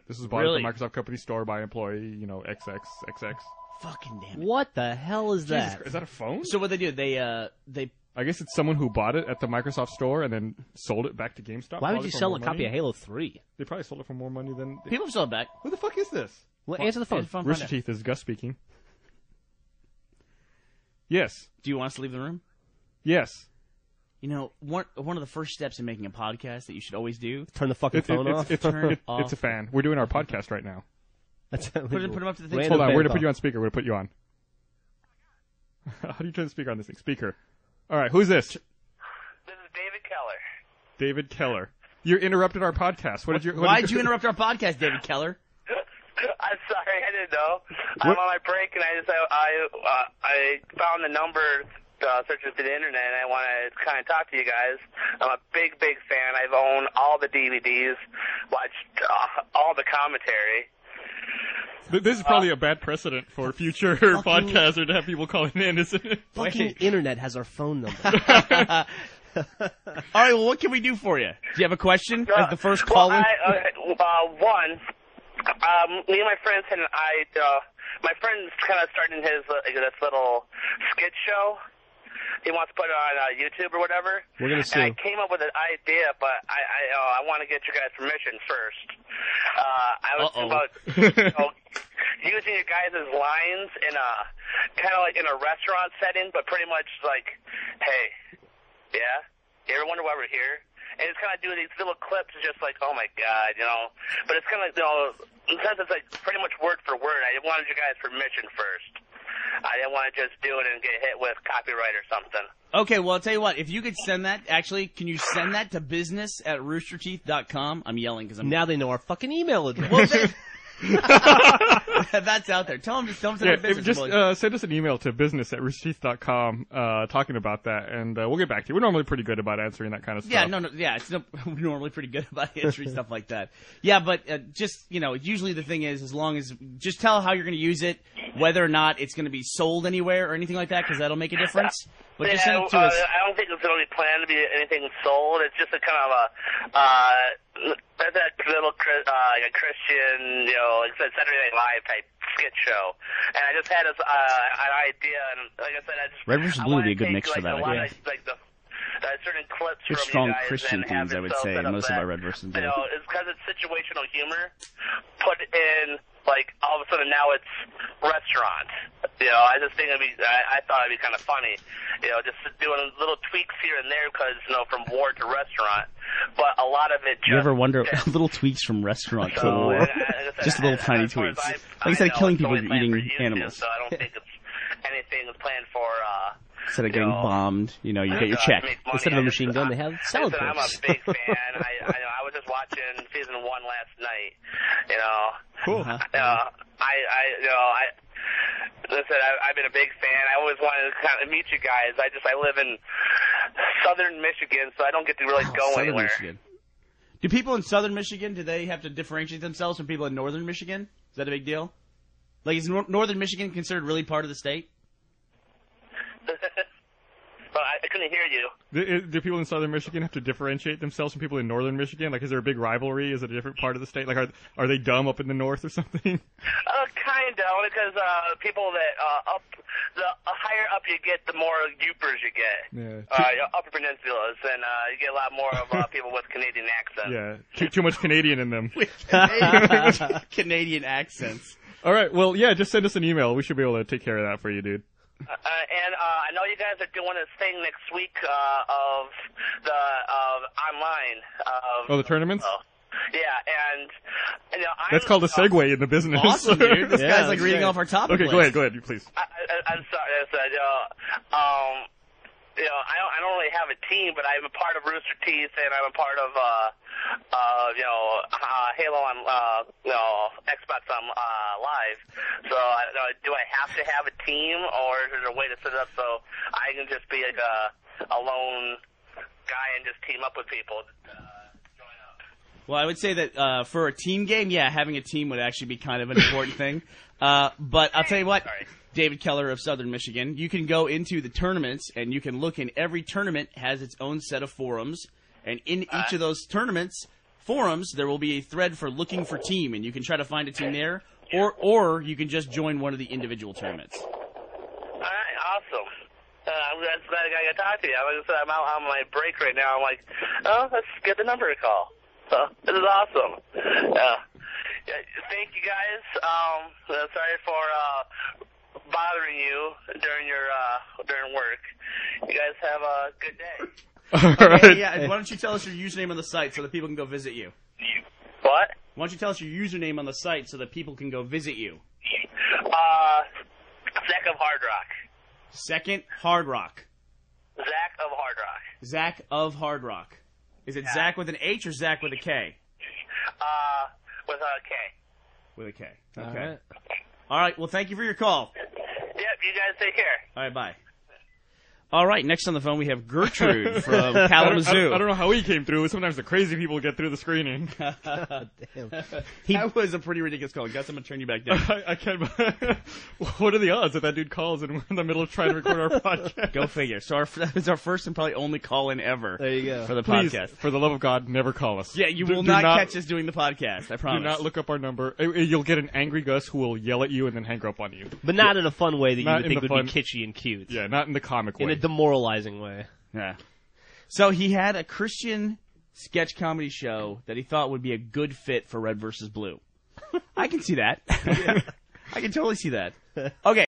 This was bought at the Microsoft company store by employee, XXXX. Fucking damn it. What the hell is that? Is that a phone? So what they do, they I guess it's someone who bought it at the Microsoft store and then sold it back to GameStop. Why would you sell a copy of Halo 3? They probably sold it for more money than... People sell it back. Who the fuck is this? Well, answer the phone. Rooster Teeth is Gus speaking. Yes. Do you want us to leave the room? Yes. One of the first steps in making a podcast that you should always do... Turn the fucking phone off. It's a fan. We're doing our podcast right now. Put them up to the thing. Hold on, we're going to put you on speaker. We're going to put you on. How do you turn the speaker on this thing? Speaker. All right, who's this? This is David Keller. David Keller. You interrupted our podcast. Why did you interrupt our podcast, David Keller? I'm sorry, I didn't know. I'm on my break, and I found the number searching through the internet, and I want to kind of talk to you guys. I'm a big fan. I've owned all the DVDs, watched all the commentary. This is probably a bad precedent for future podcasters to have people calling in, isn't it? Fucking internet has our phone number. All right, well, what can we do for you? Do you have a question? Like the first caller? One, me and my friends had my friend's kind of starting his this little skit show. He wants to put it on YouTube or whatever. We're going to see. And I came up with an idea, but I want to get your guys' permission first. I was thinking about using your guys' lines in a kind of like in a restaurant setting, but pretty much like, hey, yeah, you ever wonder why we're here? And it's kind of doing these little clips, just like, oh my god, But it's kind of in a sense, it's like pretty much word for word. I wanted your guys' permission first. I didn't want to just do it and get hit with copyright or something. Okay, well, I'll tell you what. If you could send that, actually, can you send that to business@roosterteeth.com? I'm yelling because I'm... Now they know our fucking email address. Well, that's out there. Tell them to send business. Just send us an email to business@roosterteeth.com talking about that, and we'll get back to you. We're normally pretty good about answering that kind of stuff. We're normally pretty good about answering stuff like that. Yeah, but just, usually the thing is, as long as, just tell how you're going to use it, whether or not it's going to be sold anywhere or anything like that, because that'll make a difference. But just send it to us. I don't think it's really planned to be anything sold. It's just a kind of that little like a Christian, like Saturday Night Live type skit show. And I just had an idea, and like I said, Red vs. Blue would be a good mix for that. Certain clips Good from strong you guys Christian and themes, I would say, most of our Red vs. Blue. It's because it's situational humor put in. Like, all of a sudden now it's restaurant. I just think I thought it'd be kind of funny. Just doing little tweaks here and there because, from war to restaurant. But a lot of it just... You ever wonder, little tweaks from restaurant to war? Just little tiny tweaks. Like I said, killing people, you're eating animals. So I don't think it's anything planned for... Instead of getting bombed, you get your check. Instead of a machine gun, they have salad I'm a plates. big fan. I was just watching season 1 last night. Cool. Listen, I've been a big fan. I always wanted to kind of meet you guys. I live in southern Michigan, so I don't get to really go anywhere. Michigan. Do people in southern Michigan, do they have to differentiate themselves from people in northern Michigan? Is that a big deal? Like, is northern Michigan considered really part of the state? Well, I couldn't hear you. Do people in southern Michigan have to differentiate themselves from people in northern Michigan? Like, is there a big rivalry? Is it a different part of the state? Like, are they dumb up in the north or something? Kind of, because people that the higher up you get, the more Upers you get. Yeah. Upper peninsulas, and you get a lot more of people with Canadian accents. Yeah, too much Canadian in them. Canadian accents. All right, well, yeah, just send us an email. We should be able to take care of that for you, dude. And I know you guys are doing this thing next week of online. The tournaments? Yeah, and that's called a segue in the business. Awesome, dude. This guy's like reading off our topic list. Okay, go ahead, please. I'm sorry. I don't really have a team, but I'm a part of Rooster Teeth, and I'm a part of Halo on Xbox on Live. So do I have to have a team, or is there a way to set it up so I can just be like a lone guy and just team up with people? Well, I would say that for a team game, having a team would actually be kind of an important thing. But I'll tell you what. Sorry. David Keller of Southern Michigan, you can go into the tournaments, and you can look, and every tournament has its own set of forums, and in each of those tournaments, forums, there will be a thread for looking for team, and you can try to find a team there, or you can just join one of the individual tournaments. All right, awesome. I'm glad I got to talk to you. I'm out on my break right now. I'm like, oh, let's get the number to call. So this is awesome. Thank you guys. Sorry for bothering you during work. You guys have a good day. All right. Yeah, why don't you tell us your username on the site so that people can go visit you? What? Why don't you tell us your username on the site so that people can go visit you? Zach of Hard Rock. Second Hard Rock. Zach of Hard Rock. Zach of Hard Rock. Is it Zach with an H or Zach with a K? With a K. With a K. All Okay. right. All right. Well, thank you for your call. Yep, you guys take care. All right, bye. All right, next on the phone we have Gertrude from Kalamazoo. I don't know how he came through. Sometimes the crazy people get through the screening. Damn. That was a pretty ridiculous call. Guess I'm going to turn you back down. I can't. What are the odds that dude calls and we're in the middle of trying to record our podcast? Go figure. So that was our first and probably only call-in ever. There you go. For the Please, podcast. for the love of God, never call us. Yeah, you Do will not not catch us doing the podcast. I promise. Do not look up our number. You'll get an angry Gus who will yell at you and then hang up on you. But not in a fun way that you Not would in think the would be fun- kitschy and cute. Yeah, not in the comic In way. a demoralizing way. Yeah. So he had a Christian sketch comedy show that he thought would be a good fit for Red versus Blue. I can see that. I can totally see that. Okay.